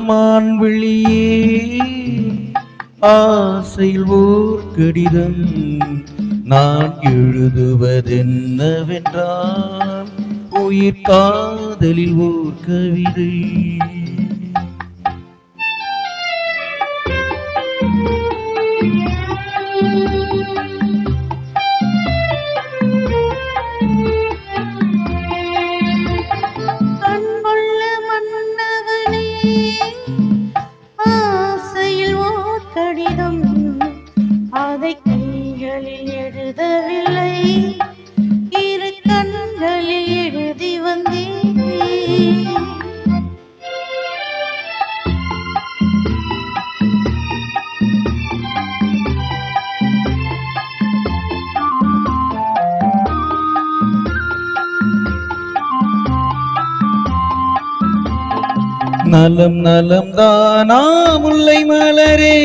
மான் விழியே ஆசையில் ஓர் கடிதம் நான் எழுதுவதென்னவென்றால் உயிர் காதலில் ஓர் கவிதை. அதை கைகளில் எழுதவில்லை, இரு கண்களில் எழுதி வந்தேன். நலம் நலம் தானா முல்லை மலரே,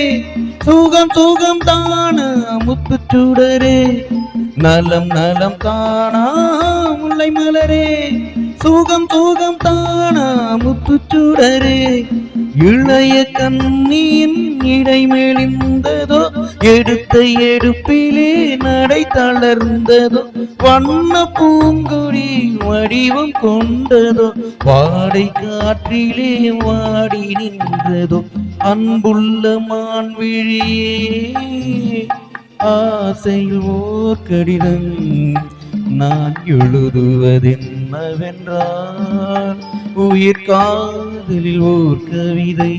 சுகம் சுகம் தானா முத்துச்சுடரே. நலம் நலம் தானா முல்லை மலரே, சுகம் சுகம் தானா முத்துச்சுடரே. இளைய கண்ணியின் இடைமேலிந்ததோ, எடுத்த எடுப்பிலே நடை தளர்ந்ததோ. வண்ண பூங்குடி வடிவம் கொண்டதோ, வாடை காற்றிலே வாடி நின்றதோ. அன்புள்ள மான் விழியே ஆசையில் ஓர் கடிதம் நான் எழுதுவதென்னவென்றால் உயிர் காதலில் ஓர் கவிதை.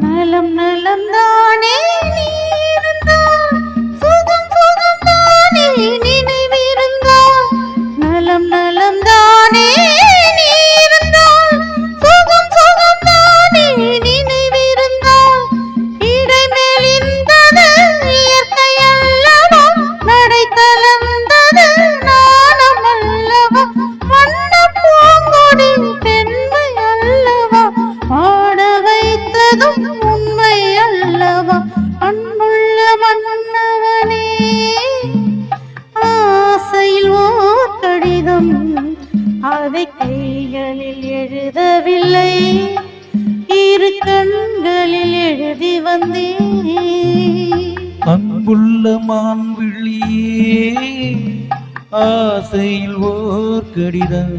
நலம் நலம் தானே நீ இருந்தால், சுகம் சுகம் தானே நினைவிருந்தால். நலம் நலம் தானே நீ இருந்தால், சுகம் சுகம் தானே நினைவிருந்தால். இடைமேல் இருந்தது இயற்கை அல்லவா, நடை தளர்ந்தது நாணம் அல்லவா. வண்ண பூங்கொடி பெண்மை அல்லவா, பாட வைத்ததும் உண்மை அல்லவா. அன்புள்ள மன்னவனே ஆசையில் ஓர் கடிதம், அதை கைகளில் எழுதவில்லை, இரு கண்களில் எழுதி வந்தேன். அன்புள்ள மான் விழியே ஆசையில் ஓர் கடிதம்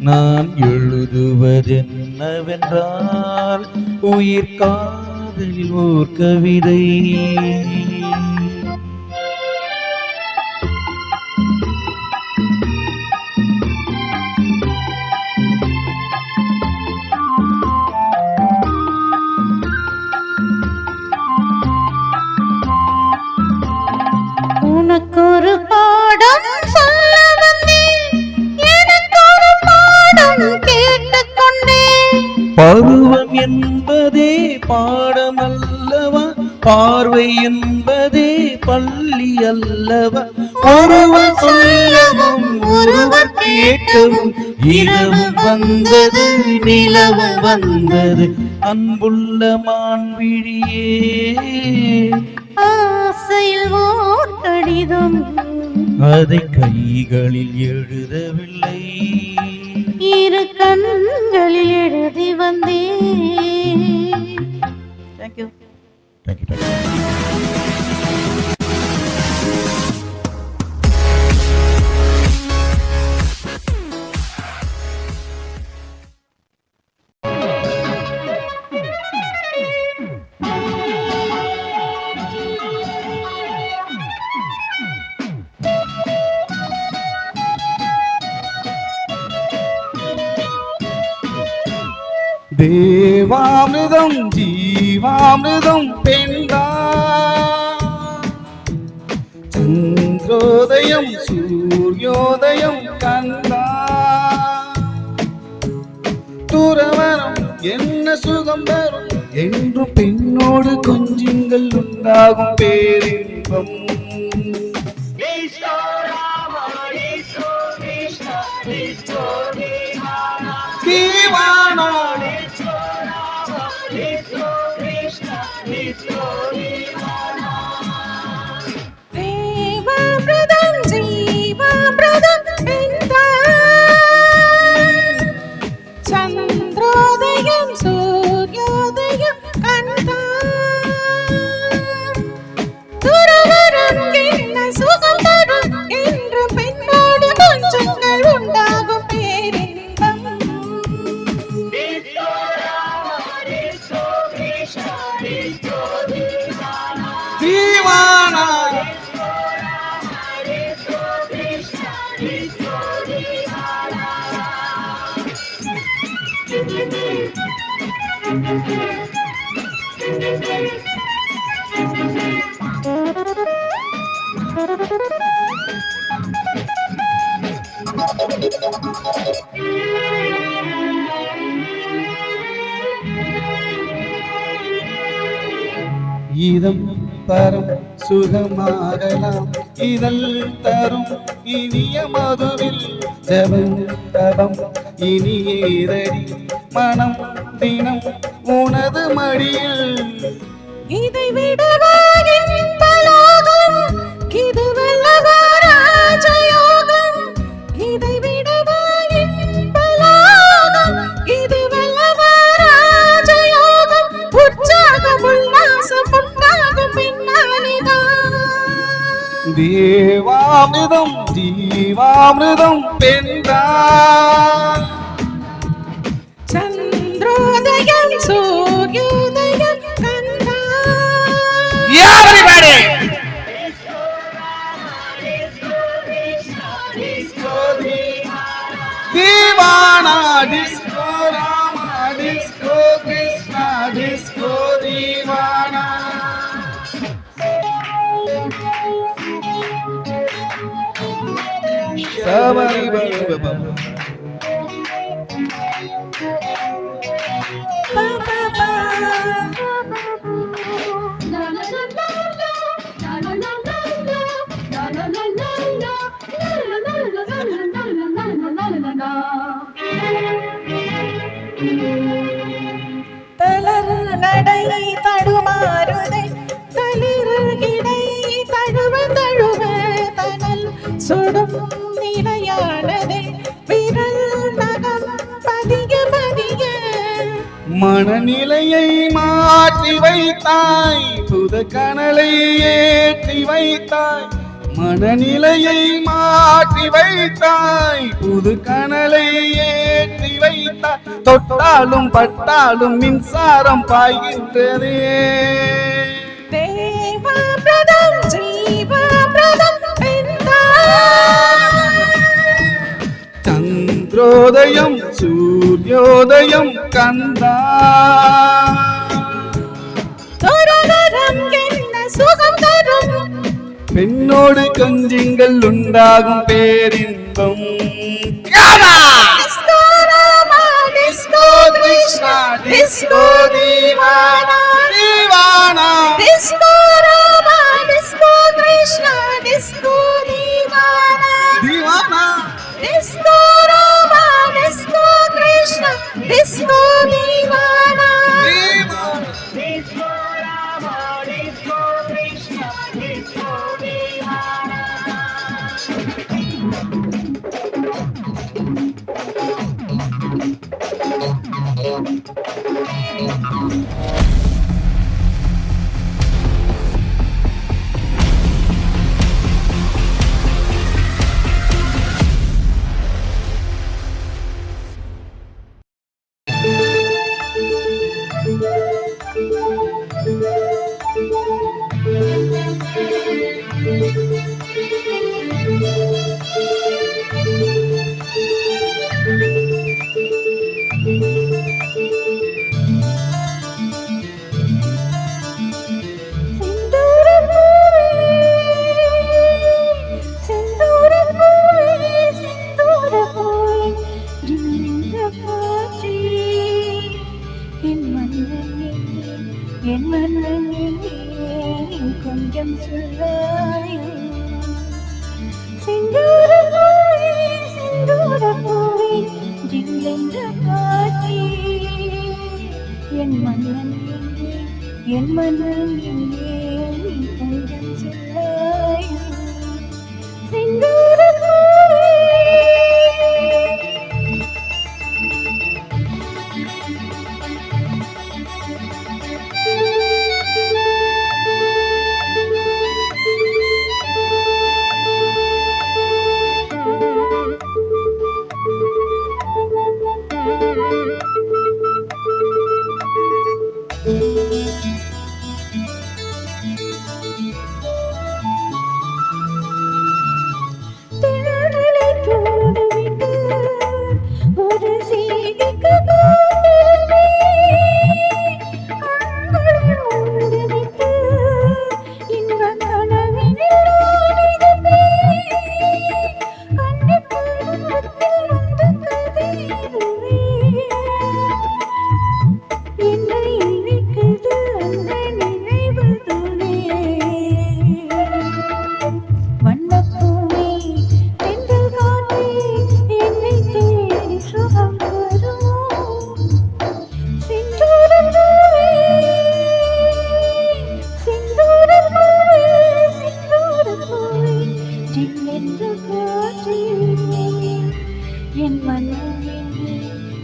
நான் எழுதுவதென்னவென்றால் உயிர் காதலில் ஓர் கவிதை. உனக்கொரு பாடம் சொல்ல வந்தேன், எனக்கொரு பாடம் கேட்டுக்கொண்டேன். பருவம் என்பதே பாடமல்லவா, பார்வை என்பதே பள்ளி அல்லவா. ஒருவர் சொல்லவும் ஒருவர் கேட்கவும் இரவு வந்தது நிலவு வந்தது. அன்புள்ள மான் விழியே ஆசையில் ஓர் கடிதம், அதை கைகளில் எழுதவில்லை, இரு கண்களில் எழுதி வந்தேன். தேங்க்யூ. தேவாமிர்தம் ஜீவாமிர்தம் பெண்டா, சந்திரோதயம் சூரியோதயம் கண்டா. துறவரம் என்ன சுகம் தரும் என்றும் பெண்ணோடு கொஞ்சங்கள் உண்டாகும் பேரின் பேரின்பம். தீவானா தேவாமிர்தம் ஜீவாமிர்தம் என்றாய். சந்திரோதயம் சூர்யோதயம் கண்டாய். துருவரம் என்ன சுகம் தரும் என்று பெண்ணோடு கொஞ்சங்கள் உண்டாகும் பேரின்பம். தீவானா இதம் பரம் சுகமாகலாம் இதழ் தரும் இனிய மதுவில் ஜபம் தபம் இனியேதடி மனம் தினம் உனது மடியில். இதை விடவா இன்பலோகம், இது வல்லவா ராஜயோகம். இதை விடவா இன்பலோகம், இது வல்லவா ராஜயோகம். உற்சாகம் உல்லாசம் உண்டாகும் பின்னாலிதான். தேவாமிர்தம் ஜீவாமிர்தம் பெண்தான். சந்திரோதயம் சூர்யோதயம் கண்டாய். Everybody! Divana, disco Rama, disco Krishna, disco Divana. Sabari bari baba. Ba ba ba. தளர் நடை தடுமாறுதே தளிர்கிடை தழுவ தழுவ தனல் சுடும் நிலையானதே விரல் நகம் பதிய பதிய. மனநிலையை மாற்றி வைத்தாய் புத கனலை ஏற்றி வைத்தாய். மனநிலையை மாற்றி வைத்தாய் புது கனலை ஏற்றி வைத்தாய். தொட்டாலும் பட்டாலும் மின்சாரம் பாய்கின்றதே. தேவாமிர்தம் ஜீவாமிர்தம் என்றாய். சந்திரோதயம் சூர்யோதயம் கண்டாய். துருவரம் என்ன சுகம் தரும், பெண்ணோடு கொஞ்சங்கள் உண்டாகும் பேரின்பம். Disco Rama disco Krishna disco தீவானா. தீவானா disco Rama disco Krishna disco தீவானா. தீவானா disco Rama disco Krishna disco தீவானா. என் மன்னன் கொஞ்சம் சொல்லாயோ செந்தூர பூவே செந்தூர பூவே ஜில்லென்ற காற்றே என் மன்னன் எங்கே என் மன்னன் எங்கே நீ கொஞ்சம் சொல்லாயோ செந்தூர பூவே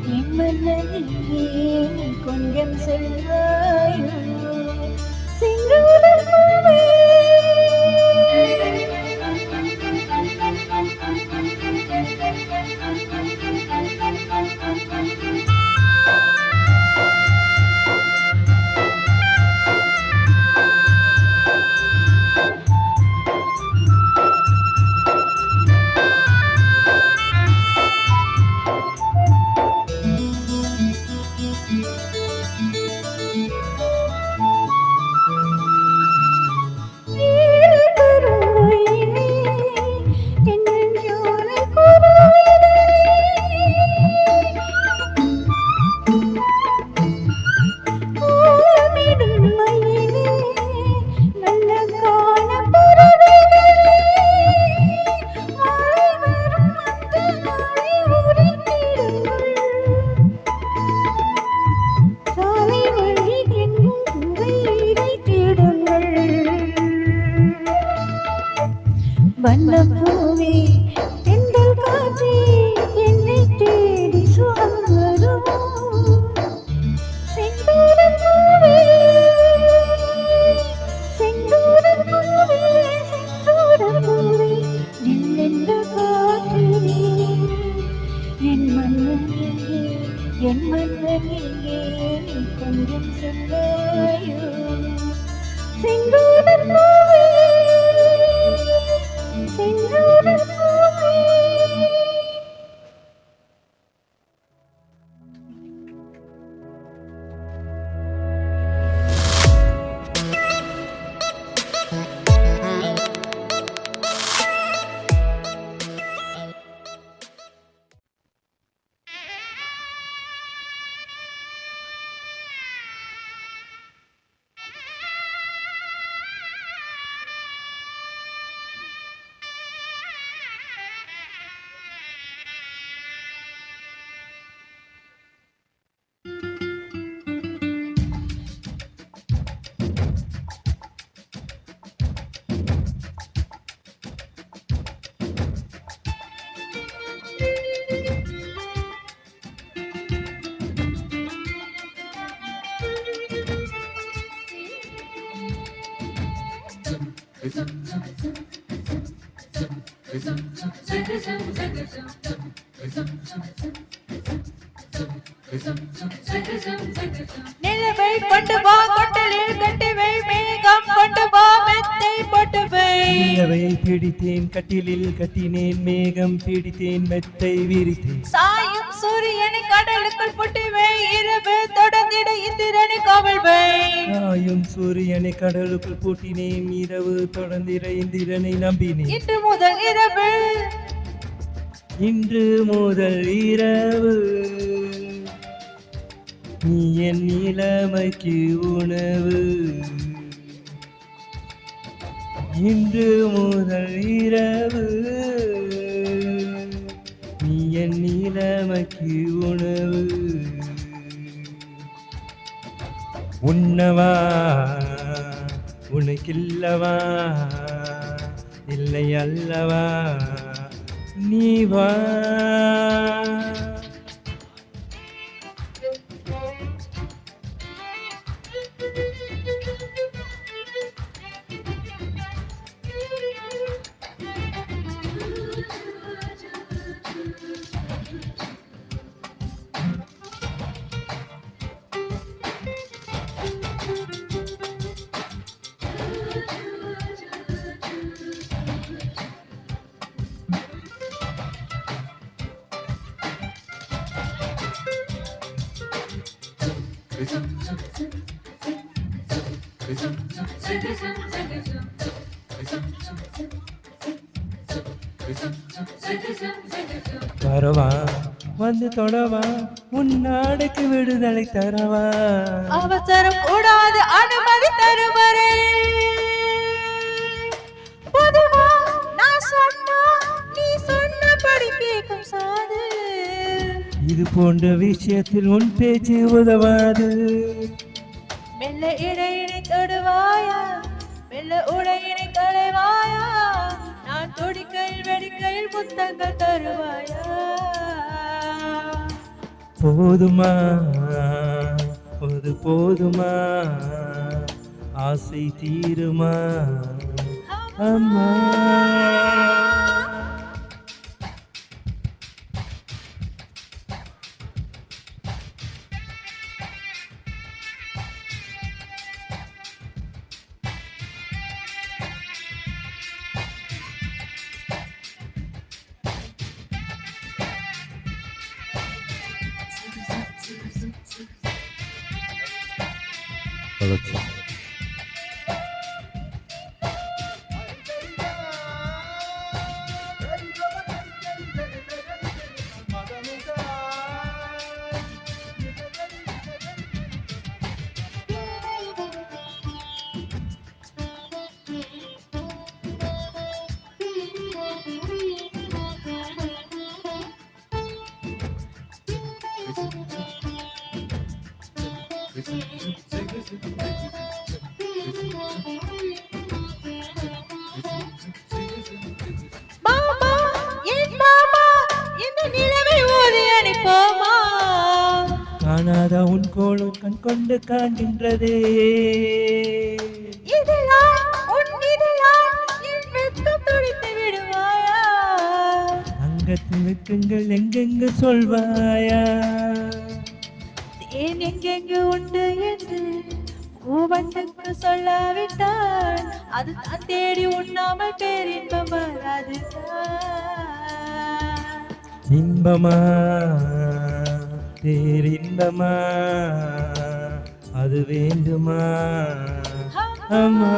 என் மன்னனிங்கே கொஞ்சம் செல்வாயோ செந்தூர பூவே வண்ணப்பூவே தென்றல் காற்றே என்னை தேடி சுகம் வரும் செந்தூர பூவே செந்தூர பூவே செந்தூர பூவே நில்லென்ற காற்றே என் மன்னன் எங்கே என் மன்னன் எங்கே நீ கொஞ்சம் சொல்லாயோ செந்தூர பூவே செந்தூர பூவே நிலவை கொண்டு வா கொட்டலில் கட்டிவை மேகம் கொண்டு வா மெத்தை போட்டுவை நிலவை பிடித்தேன் கட்டிலில் கட்டினேன் மேகம் பிடித்தேன் மெத்தை விரித்தேன் சாயும் சூரியனை கடலுக்குள் புட்டிவை இரவு தொடர்ந்திட இந்திரனை காவல்வை சாயும் சூரியனை கடலுக்குள் பூட்டினேன் இரவு தொடர்ந்திட இந்திரனை நம்பினேன் இன்று முதல் இரவு நீ என் நிலைமைக்கு உணவு இன்று முதல் இரவு நீ என் இளமைக்கு உணவு. உண்ணவா உனக்கில்லவா இல்லை அல்லவா நீ வா. வரவா வந்து தொடவா உன் நாடுக்கு விடுதலை தரவா. அவசரம் கூடாது அனுமதி தருவரே. பொதுவா நான் சொன்னா நீ சொன்னபடி கேட்கும் சாது. இது போன்ற விஷயத்தில் உன் பேச்சு உதவாது. மெல்ல இடையினை தொடுவாயா, மெல்ல உடையினை களைவாயா, நான் துடிக்கையில் வெடிக்கையில் புத்தங்கள் தருவாயா. போதுமா போதுமா ஆசை தீருமா அம்மா. மாமா, என் மாமா, இந்த நிலவை ஊதி அனுப்போமா. காணாத உன் கோலம் கண் கொண்டு காண்கின்றதே. இதெல்லாம் உன் இதெல்லாம் என் வெட்கம் துடித்து விடுவாயா. அங்கத்தில் நிற்குங்கள் எங்கெங்கு சொல்வாயா. ஏன் எங்கெங்கு உண்டு என்று பூவண்டுக்கு சொல்லாவிட்டால் அது தான் தேடி உண்ணாமல் பேரின்பம் வராது. இன்பமா பேரின்பமா அது வேண்டுமா அம்மா.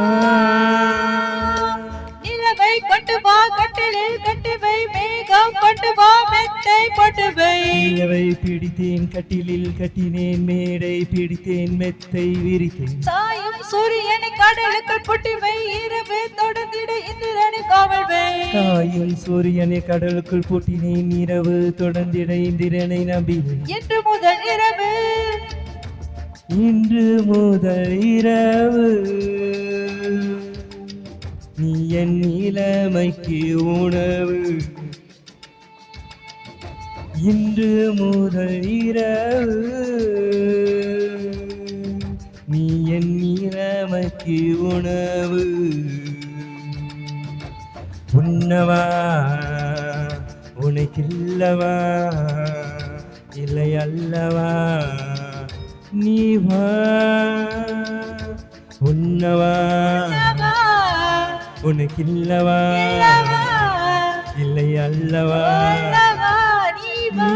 நிலவை கொண்டு வா, கட்டிலில் கட்டி வை, மேகம் கொண்டு வா, மெத்தை போட்டு வை. நிலவை பிடித்தேன் கட்டிலில் கட்டினேன், மேடை பிடித்தேன் மெத்தை விரித்தேன். சாயும் சூரியனை கடலுக்குள் புட்டி வை, இரவு தொடர்ந்திட இந்திரனை காவல் வை. காயும் சூரியனை கடலுக்குள் பூட்டினேன், இரவு தொடர்ந்திட இந்திரனை நம்பினேன். இன்று முதல் இரவு, இன்று முதல் இரவு நீ என் இளமைக்கு உணவு. இன்று முதல் இரவு நீ என் இளமைக்கு உணவு. உண்ணவா உனக்கில்லவா இல்லை அல்லவா நீ வா. உண்ணவா உனக்கில்லவா இல்லை அல்லவா நீ வா.